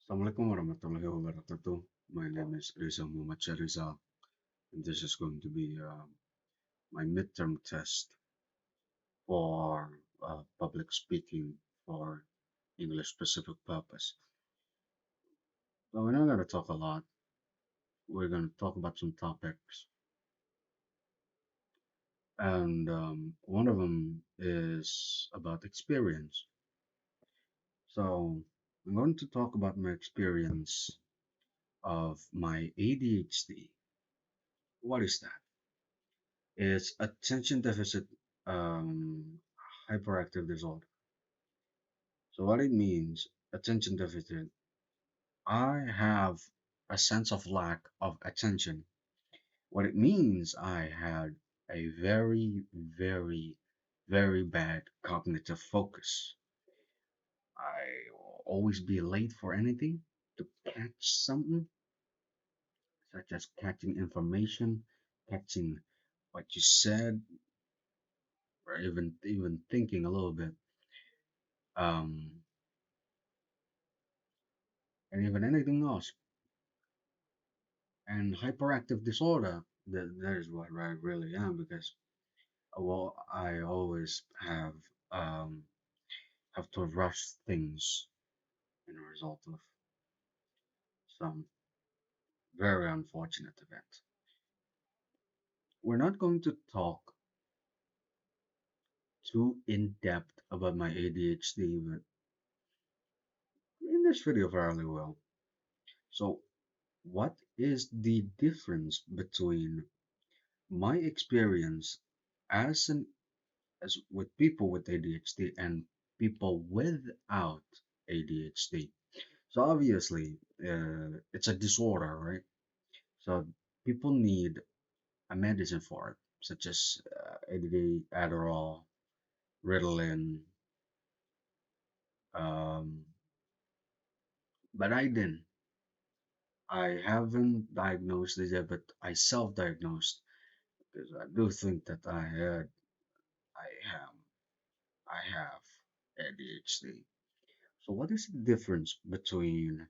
Assalamualaikum warahmatullahi wabarakatuh. My name is Riza Mochamad, and this is going to be my midterm test for public speaking for English specific purpose. So we're not going to talk a lot. We're going to talk about some topics, and one of them is about experience. So I'm going to talk about my experience of my ADHD. What is that? It's attention deficit um, hyperactive disorder. So what it means, attention deficit, I have a sense of lack of attention. What it means, I had a very, very, very bad cognitive focus. I will always be late for anything to catch something, such as catching information, catching what you said, or even thinking a little bit. Um, and even anything else. And hyperactive disorder, that is what I really am because well, I always um, have to rush things in a result of some very unfortunate event. We're not going to talk too in depth about my ADHD, but in this video fairly well. So, what is the difference between my experience as an as with people with ADHD and people without ADHD. So obviously, it's a disorder, right? So people need a medicine for it, such as ADD, Adderall, Ritalin. Um, but I didn't. I haven't diagnosed it yet, but I self-diagnosed because I do think that I have, I have ADHD. So what is the difference between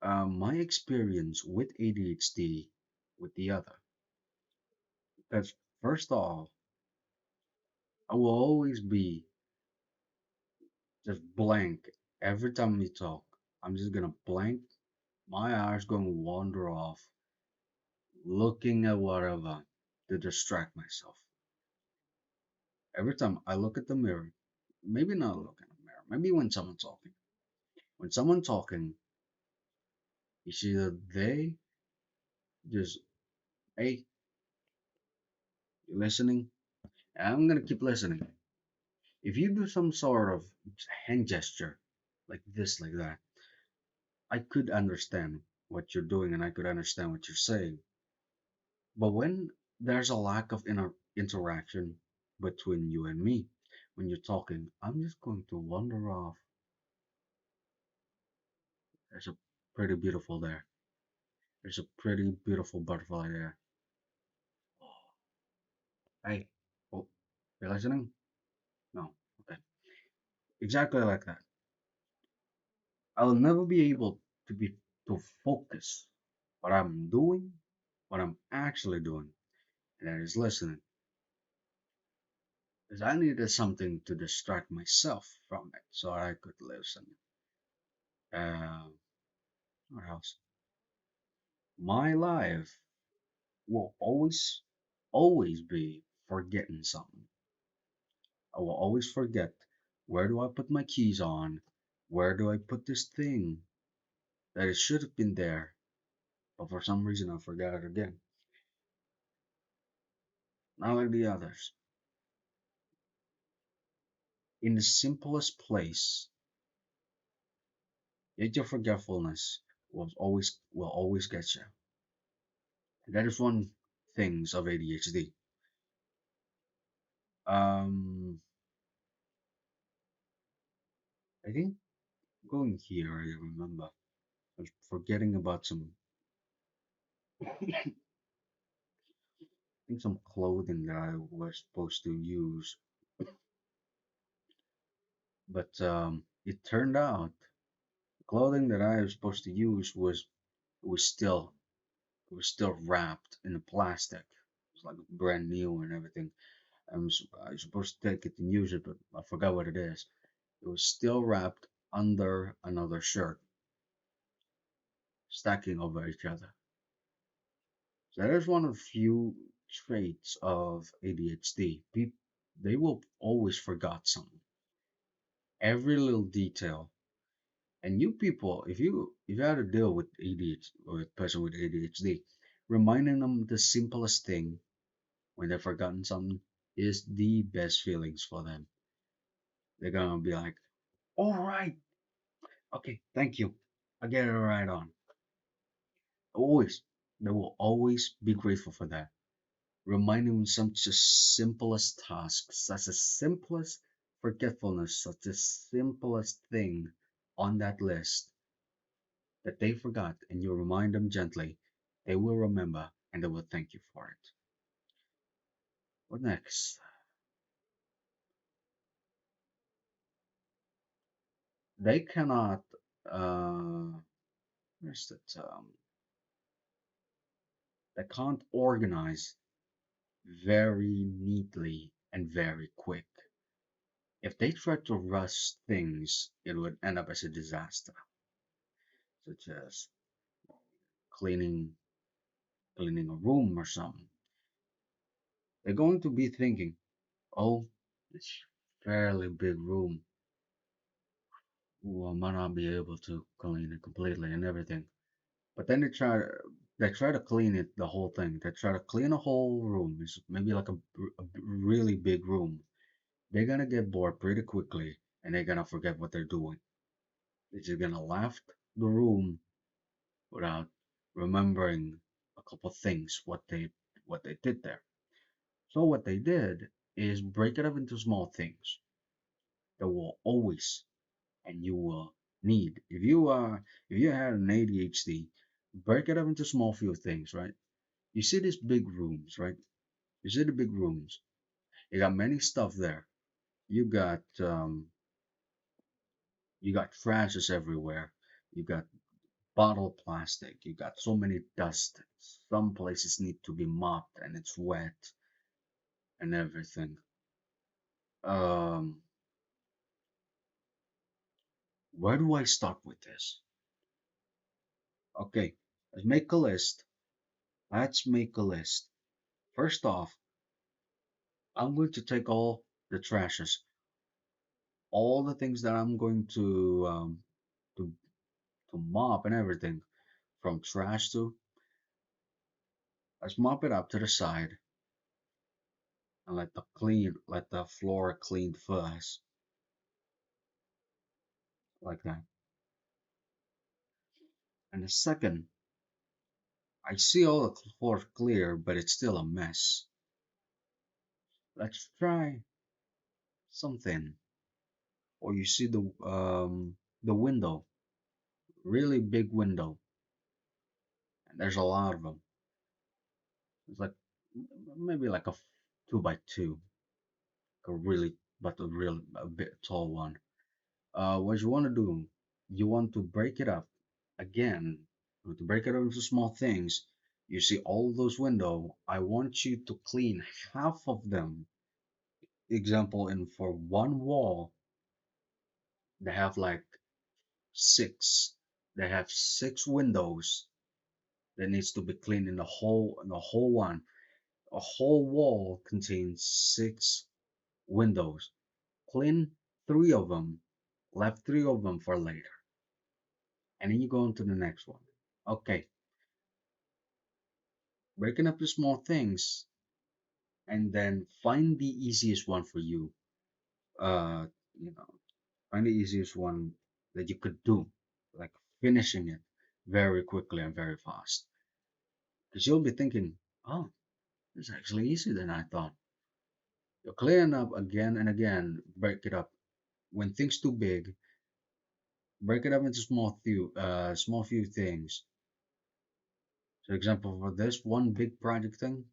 my experience with ADHD with the other? Because first off, I will always be just blank every time we talk. I'm just gonna blank. My eyes gonna wander off, looking at whatever to distract myself. Every time I look at the mirror, maybe not look in the mirror, maybe when someone's talking. When someone talking, it's either they just, hey, you listening? I'm gonna keep listening. If you do some sort of hand gesture, like this, like that, I could understand what you're doing and I could understand what you're saying. But when there's a lack of interaction between you and me, when you're talking, I'm just going to wander off. There's a pretty beautiful there. There's a pretty beautiful butterfly there. Hey, oh, you listening? No. Okay. Exactly like that. I'll never be able to focus what I'm doing, what I'm actually doing, and that is listening. Because I needed something to distract myself from it so I could listen. Uh, what else? My life will always be forgetting something. I will always forget, where do I put my keys on? Where do I put this thing that it should have been there, but for some reason I forgot it again. Not like the others. In the simplest place, yet your forgetfulness will always get you. That is one things of ADHD. Um, I think going here, I remember I was forgetting about I think some clothing that I was supposed to use, but it turned out clothing that I was supposed to use was still was still wrapped in the plastic. It was like brand new and everything. I was supposed to take it and use it, but I forgot what it is. It was still wrapped under another shirt, stacking over each other. So that is one of the few traits of ADHD. People, they will always forget something, every little detail. And you people, if you had to deal with ADHD or a person with ADHD, reminding them the simplest thing when they've forgotten something is the best feelings for them. They're gonna be like, "All right, okay, thank you. I get it right on." Always, they will always be grateful for that. Reminding them such a simplest task, such as simplest forgetfulness, such as simplest thing on that list that they forgot, and you remind them gently, they will remember and they will thank you for it. What next? They cannot, where's the term? They can't organize very neatly and very quick. If they try to rush things, it would end up as a disaster, such as cleaning cleaning a room or something. They're going to be thinking, oh, it's fairly big room. Ooh, I might not be able to clean it completely and everything. But then they try to clean it the whole thing. They try to clean a whole room. It's maybe like a really big room. They're gonna get bored pretty quickly and they're gonna forget what they're doing. They're just gonna left the room without remembering a couple things what they did there. So what they did is break it up into small things that will always and you will need. If you have an ADHD, break it up into small few things, right? You see these big rooms, right? You see the big rooms. You got many stuff there. You got trashes everywhere. You got bottle plastic. You got so many dust. Some places need to be mopped and it's wet and everything. Um, where do I start with this? Okay, let's make a list. Let's make a list. First off, I'm going to take all the trashes, all the things that I'm going to to mop and everything, from trash to. Let's mop it up to the side and let the floor clean first, like that. And the second, I see all the floor clear, but it's still a mess. Let's try something. Or you see the window, really big window, and there's a lot of them. It's like maybe like a 2 by 2, a really but a bit tall one. What you want to do, you want to break it up again. You want to break it up into small things. You see all those window. I want you to clean half of them. Example, in for one wall, they have like six. They have six windows that needs to be cleaned in the whole one. A whole wall contains six windows. Clean three of them, left three of them for later. And then you go into the next one. Okay, breaking up the small things and then find the easiest one for you. Uh, you know, find the easiest one that you could do, like finishing it very quickly and very fast. Because you'll be thinking, oh, it's actually easier than I thought. You're clearing up again and again, break it up. When things too big, break it up into small few things. So example, for this one big project thing,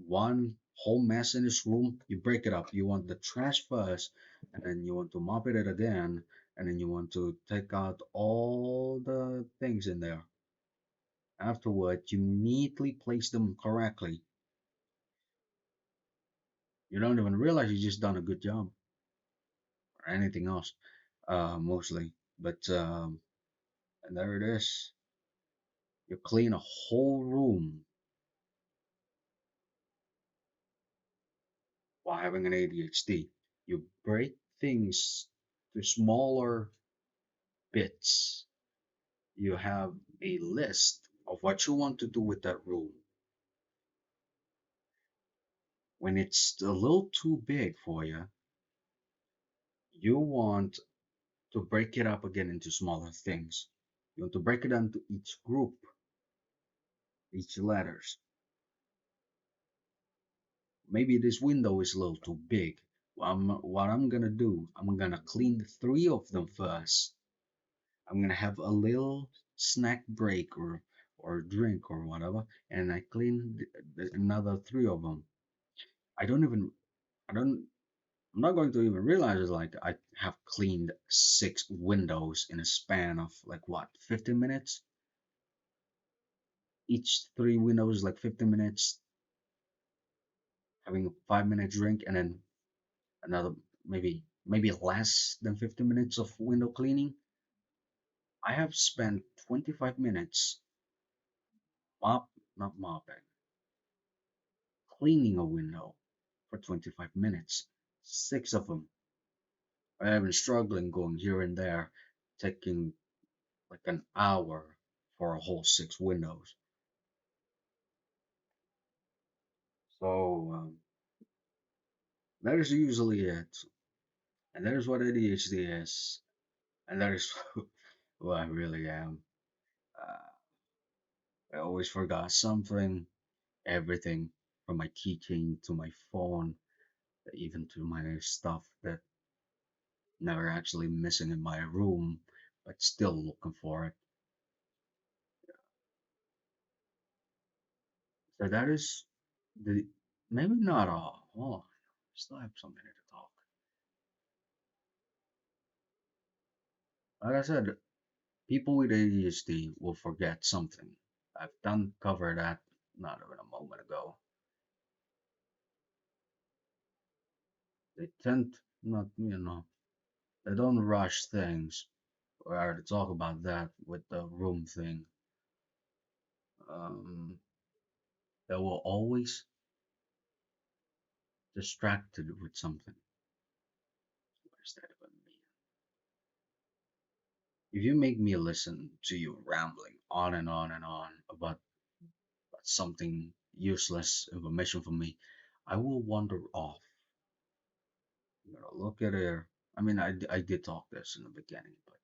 one whole mess in this room, you break it up. You want the trash first, and then you want to mop it again, and then you want to take out all the things in there. Afterward, you neatly place them correctly. You don't even realize you just done a good job or anything else, mostly. But and there it is. You clean a whole room while having an ADHD. You break things to smaller bits. You have a list of what you want to do with that room. When it's a little too big for you, you want to break it up again into smaller things. You want to break it down to each group, each letters. Maybe this window is a little too big. What I'm gonna do, I'm gonna clean three of them first. I'm gonna have a little snack break or drink or whatever, and I clean another three of them. I don't even I don't I'm not going to even realize it's like I have cleaned six windows in a span of like what, 15 minutes? Each three windows like 15 minutes, having a 5 minute drink, and then another maybe less than 15 minutes of window cleaning. I have spent 25 minutes mop not mopping, cleaning a window for 25 minutes. Six of them. I have been struggling going here and there, taking like an hour for a whole six windows. So that is usually it. And that is what ADHD is. And that is who I really am. Uh, I always forgot something, everything from my keychain to my phone, even to my stuff that never actually missing in my room, but still looking for it. So that is the maybe not all. Hold on. Still have some minute to talk. Like I said, people with ADHD will forget something. I've done cover that not even a moment ago. They tend not, they don't rush things. We already talk about that with the room thing. Um, they will always distracted with something. What does that even mean? If you make me listen to you rambling on and on and on about something useless information for me, I will wander off. Look at her. I mean, I did talk this in the beginning, but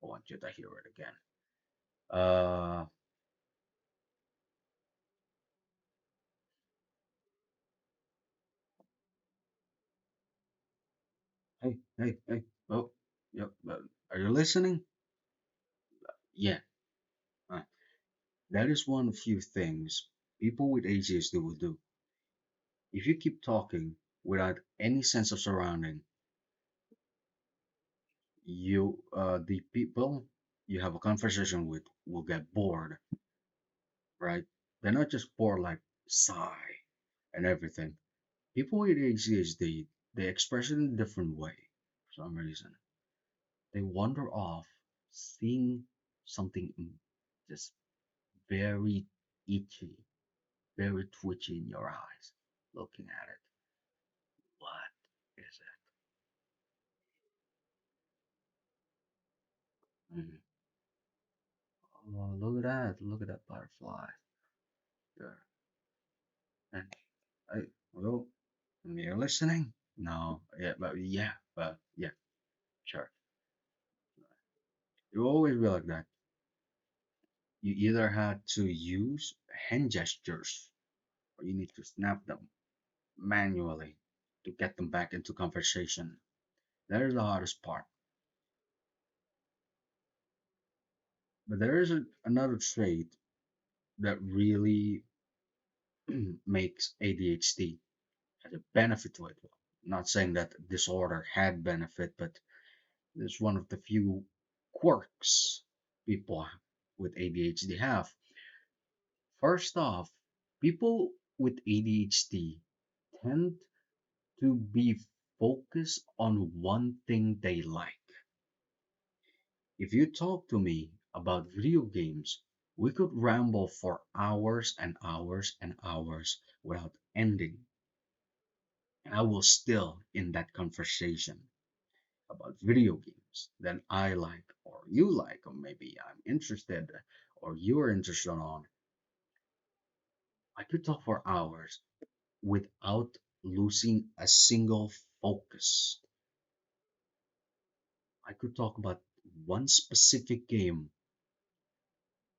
I want you to hear it again. Uh, hey. Oh, yep. Are you listening? Yeah. Uh, that is one of few things people with ADHD will do. If you keep talking without any sense of surrounding, the people you have a conversation with will get bored, right? They're not just bored like sigh and everything. People with ADHD, they express it in a different way for some reason. They wander off, seeing something just very itchy, very twitchy in your eyes, looking at it. What is it? Oh, look at that! Look at that butterfly there. And I, well, you're listening? No, yeah, sure. You always be like that. You either had to use hand gestures or you need to snap them manually to get them back into conversation. That is the hardest part. But there is another trait that really makes ADHD has a benefit to it. Not saying that disorder had benefit, but It's one of the few quirks people with ADHD have. First off, people with ADHD tend to be focused on one thing they like. If you talk to me about video games, we could ramble for hours and hours and hours without ending. And I will still in that conversation about video games that I like or you like, or maybe I'm interested or you're interested on. I could talk for hours without losing a single focus. I could talk about one specific game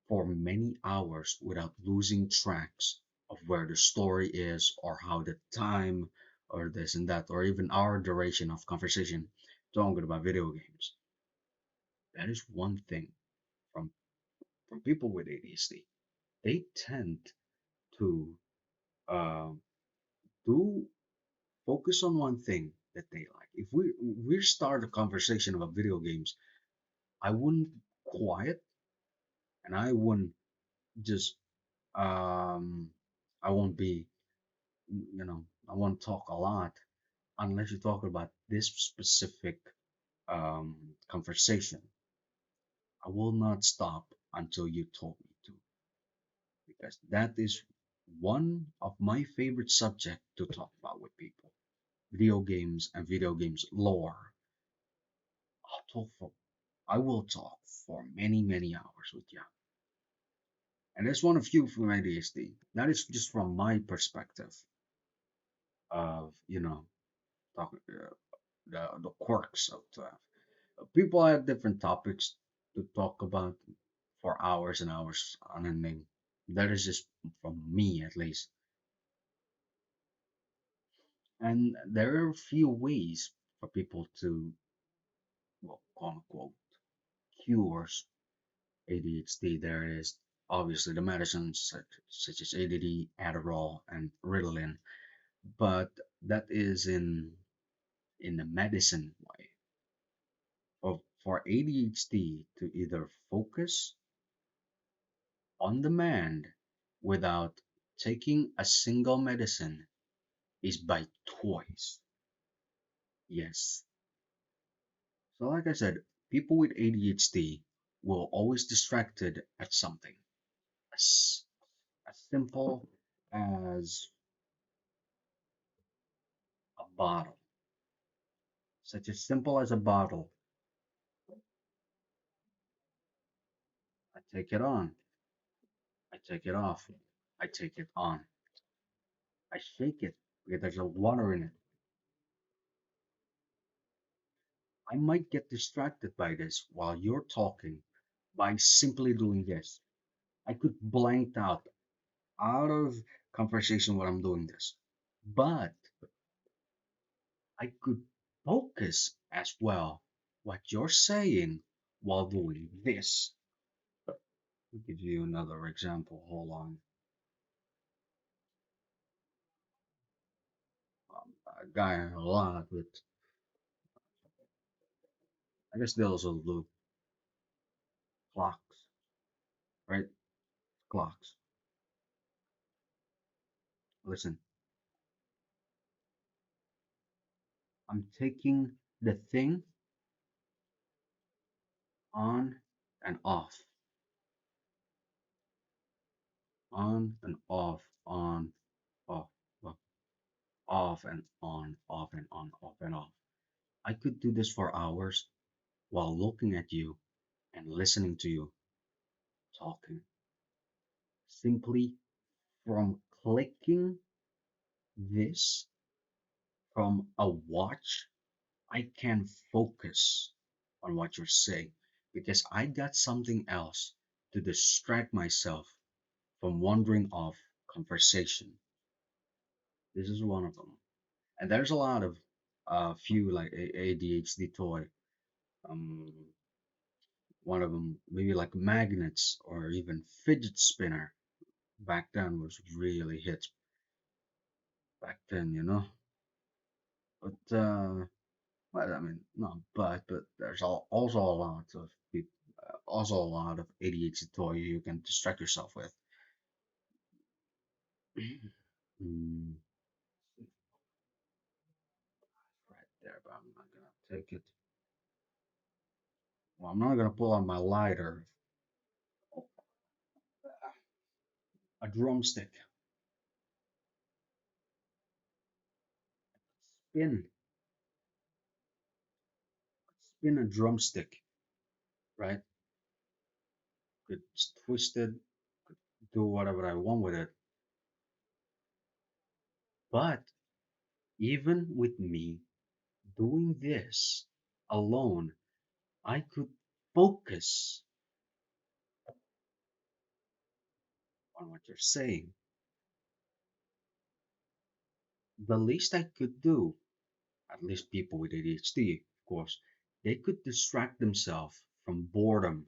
for many hours without losing tracks of where the story is or how the time or this and that or even our duration of conversation talking about video games. That is one thing from people with ADHD. They tend to uh, do focus on one thing that they like. If we start a conversation about video games, I wouldn't quiet and I wouldn't just um I won't be I won't talk a lot unless you talk about this specific conversation. I will not stop until you told me to, because that is one of my favorite subject to talk about with people. Video games and video games lore. I'll talk for I will talk for many, many hours with you. And that's one of you from ADHD. That is just from my perspective of, talk, the quirks of that. People have different topics to talk about for hours and hours on ending. That is just from me, at least. And there are a few ways for people to, well, quote unquote, cure ADHD. There is obviously the medicines such as ADD, Adderall, and Ritalin, but that is in the medicine way. For ADHD to either focus on demand without taking a single medicine is by choice. Yes. So, like I said, people with ADHD will always distracted at something as, as simple as a bottle. Such as simple as a bottle. I take it on. I take it off. I take it on. I shake it because there's a water in it. I might get distracted by this while you're talking by simply doing this. I could blank out of conversation while I'm doing this. But I could focus as well what you're saying while doing this. I'll give you another example. Hold on. A guy a lot with, I guess they also do clocks, right? Clocks. Listen, I'm taking the thing on and off, on and off, on, off, off, off and on, off and on, off and off. I could do this for hours while looking at you and listening to you talking. Simply from clicking this from a watch, I can focus on what you're saying because I got something else to distract myself from wandering off conversation. This is one of them. And there's a lot of few like ADHD toy. Um, One of them maybe like magnets or even fidget spinner. Back then was really hit back then. But Well, I mean, not but there's also a lot of people, also a lot of ADHD toy you can distract yourself with. Mm, right there, but I'm not gonna take it. Well, I'm not gonna pull out my lighter. A drumstick. Spin, spin a drumstick, right? Could twist it, do whatever I want with it. But even with me doing this alone, I could focus on what you're saying. The least I could do, at least people with ADHD, of course, they could distract themselves from boredom.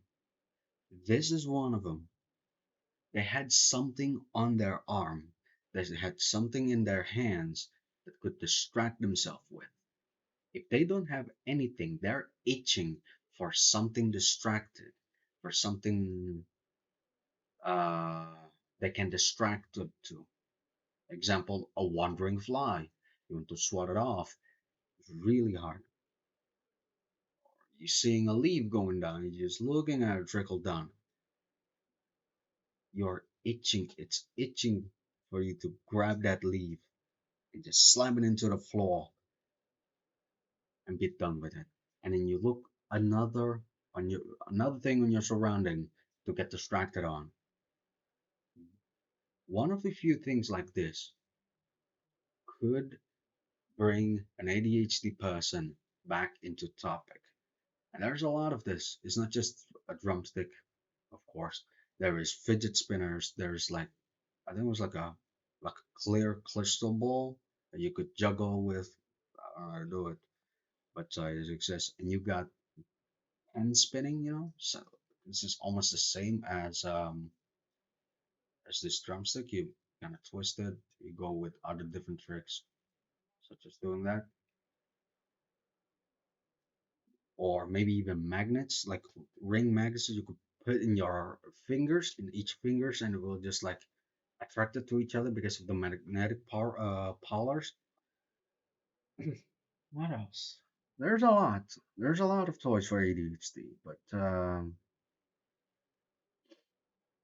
This is one of them. They had something on their arm, they had something in their hands that could distract themselves with. If they don't have anything, they're itching for something distracted, for something uh, they can distract to. Example, a wandering fly. You want to swat it off. It's really hard. You're seeing a leaf going down. You're just looking at it trickle down. You're itching. It's itching for you to grab that leaf and just slam it into the floor and be done with it. And then you look another on your another thing on your surrounding to get distracted on. One of the few things like this could bring an ADHD person back into topic. And there's a lot of this. It's not just a drumstick, of course. There is fidget spinners. There's like I think it was like a clear crystal ball that you could juggle with. I don't know how to do it, but it exists. And you got pen spinning, you know. So this is almost the same as this drumstick. You kind of twist it. You go with other different tricks, such as doing that, or maybe even magnets, like ring magnets that you could put in your fingers, in each fingers, and it will just like attract it to each other because of the magnetic power powers. What else? There's a lot. There's a lot of toys for ADHD, but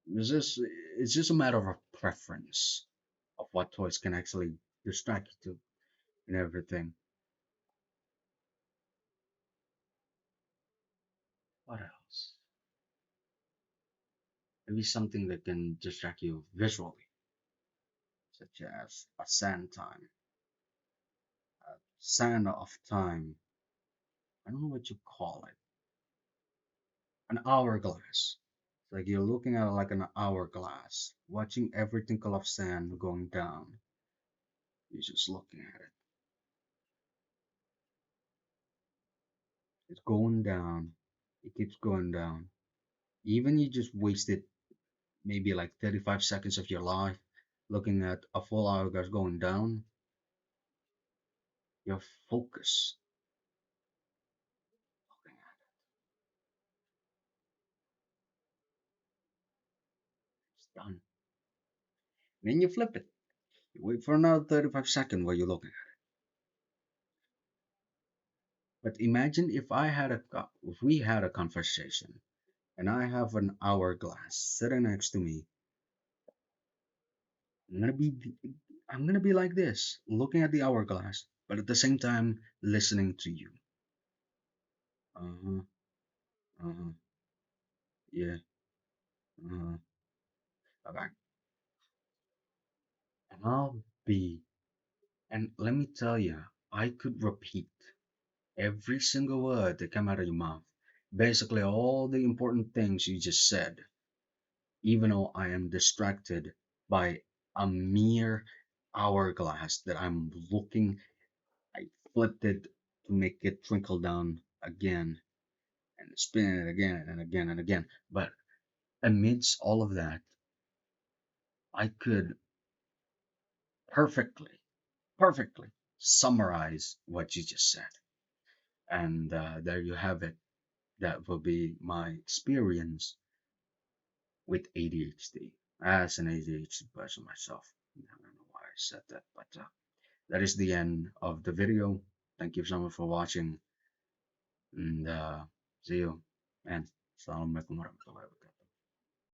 it's just it's just a matter of preference of what toys can actually distract you to and everything. What else? Maybe something that can distract you visually, such as a sand time, a sand of time. I don't know what you call it. An hourglass. It's like you're looking at it like an hourglass, watching every tinkle of sand going down. You're just looking at it. It's going down. It keeps going down. Even you just wasted maybe like 35 seconds of your life looking at a full hourglass going down, your focus looking at it's done. Then you flip it. You wait for another 35 seconds while you're looking at it. But imagine if if we had a conversation and I have an hourglass sitting next to me. I'm gonna be I'm gonna be like this, looking at the hourglass, but at the same time listening to you. Uh-huh. Uh-huh. Yeah. Uh-huh. Okay. And I'll be and let me tell you, I could repeat every single word that come out of your mouth. Basically all the important things you just said, even though I am distracted by a mere hourglass that I'm looking I flipped it to make it trickle down again and spin it again and again and again. But amidst all of that, I could perfectly, perfectly summarize what you just said. And there you have it. That will be my experience with ADHD as an ADHD person myself. I don't know why I said that, but that is the end of the video. Thank you so much for watching, and see you. And Assalamualaikum warahmatullahi wabarakatuh.